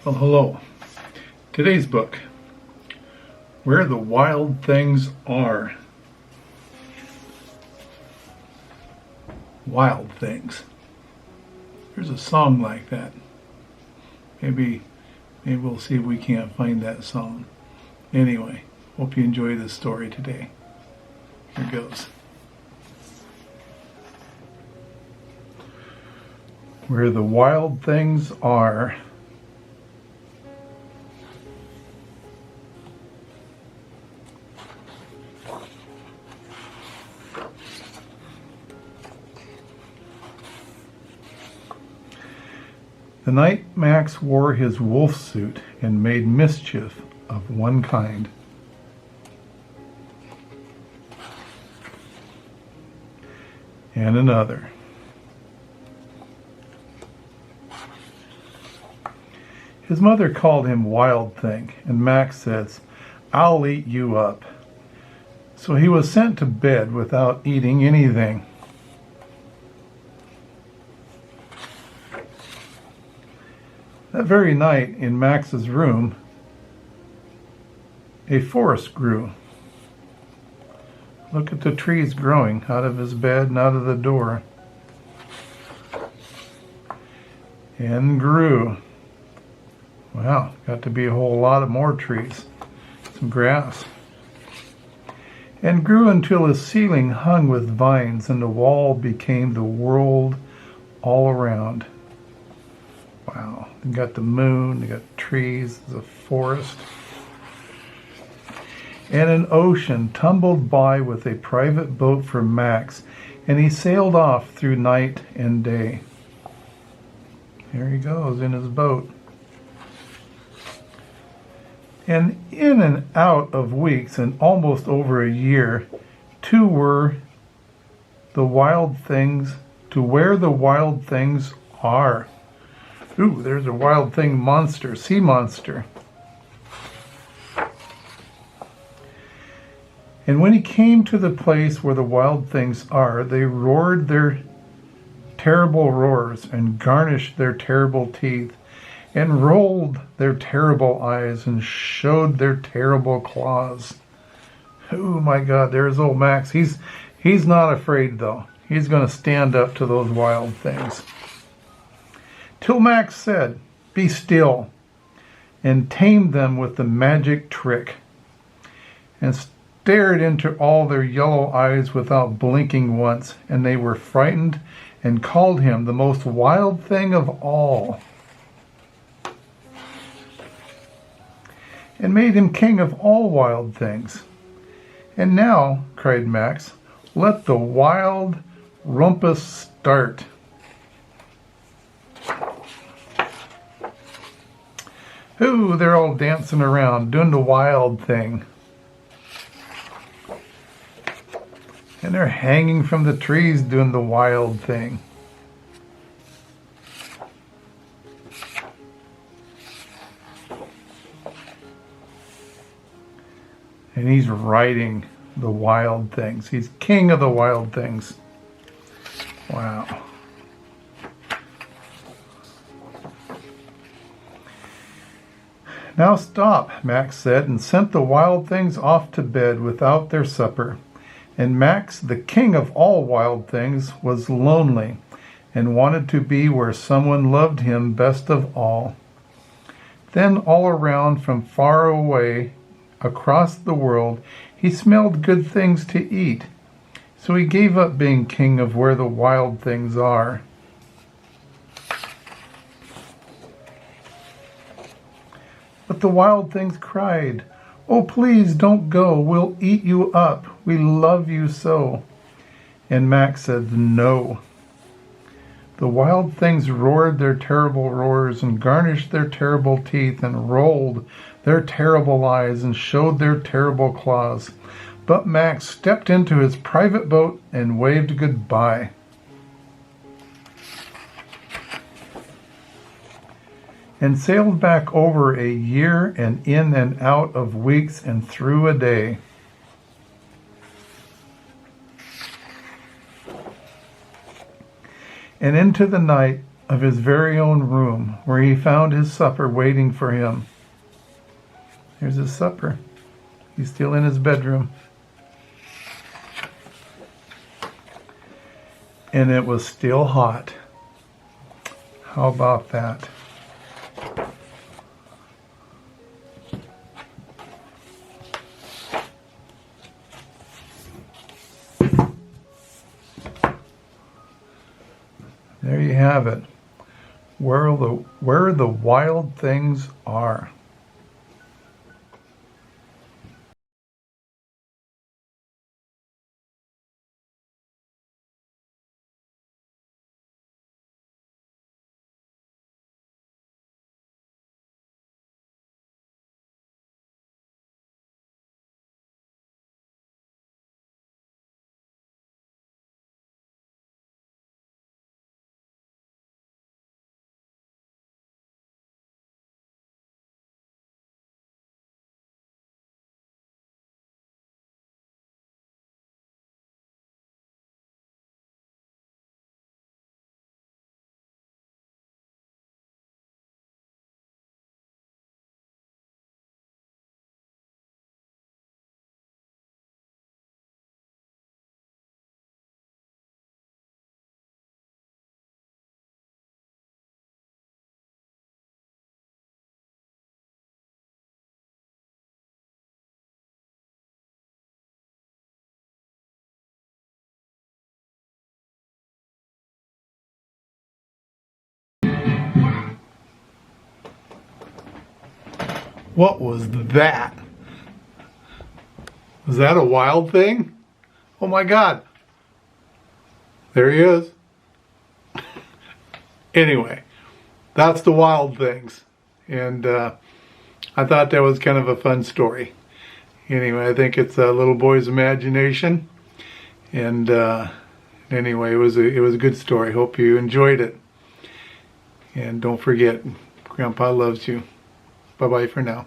Well, hello. Today's book, Where the Wild Things Are. Wild Things. There's a song like that. Maybe we'll see if we can't find that song. Anyway, hope you enjoy this story today. Here goes. Where the Wild Things Are. The night Max wore his wolf suit and made mischief of one kind. And another. His mother called him Wild Thing, and Max says, "I'll eat you up." So he was sent to bed without eating anything. That very night, in Max's room, a forest grew. Look at the trees growing out of his bed and out of the door. And grew. Wow, got to be a whole lot of more trees. Some grass. And grew until his ceiling hung with vines and the wall became the world all around. Wow, you got the moon, you got trees, the forest. And an ocean tumbled by with a private boat for Max, and he sailed off through night and day. Here he goes in his boat. And in and out of weeks and almost over a year, to where the wild things are. Ooh, there's a wild thing monster, sea monster. And when he came to the place where the wild things are, they roared their terrible roars and garnished their terrible teeth and rolled their terrible eyes and showed their terrible claws. Oh my God, there's old Max. He's not afraid though. He's going to stand up to those wild things. Till Max said, "Be still," and tamed them with the magic trick, and stared into all their yellow eyes without blinking once, and they were frightened and called him the most wild thing of all, and made him king of all wild things. "And now," cried Max, "let the wild rumpus start." Ooh, they're all dancing around, doing the wild thing. And they're hanging from the trees doing the wild thing. And he's riding the wild things. He's king of the wild things. Wow. "Now stop," Max said, and sent the wild things off to bed without their supper. And Max, the king of all wild things, was lonely and wanted to be where someone loved him best of all. Then all around, from far away, across the world, he smelled good things to eat. So he gave up being king of where the wild things are. But the wild things cried, "Oh, please don't go. We'll eat you up. We love you so." And Max said, "No." The wild things roared their terrible roars and garnished their terrible teeth and rolled their terrible eyes and showed their terrible claws. But Max stepped into his private boat and waved goodbye. And sailed back over a year and in and out of weeks and through a day. And into the night of his very own room, where he found his supper waiting for him. Here's his supper. He's still in his bedroom. And it was still hot. How about that? There you have it. Where the wild things are. What was that? Was that a wild thing? Oh my God. There he is. Anyway, that's the wild things. And I thought that was kind of a fun story. Anyway, I think it's a little boy's imagination. And anyway, it was a good story. Hope you enjoyed it. And don't forget, Grandpa loves you. Bye-bye for now.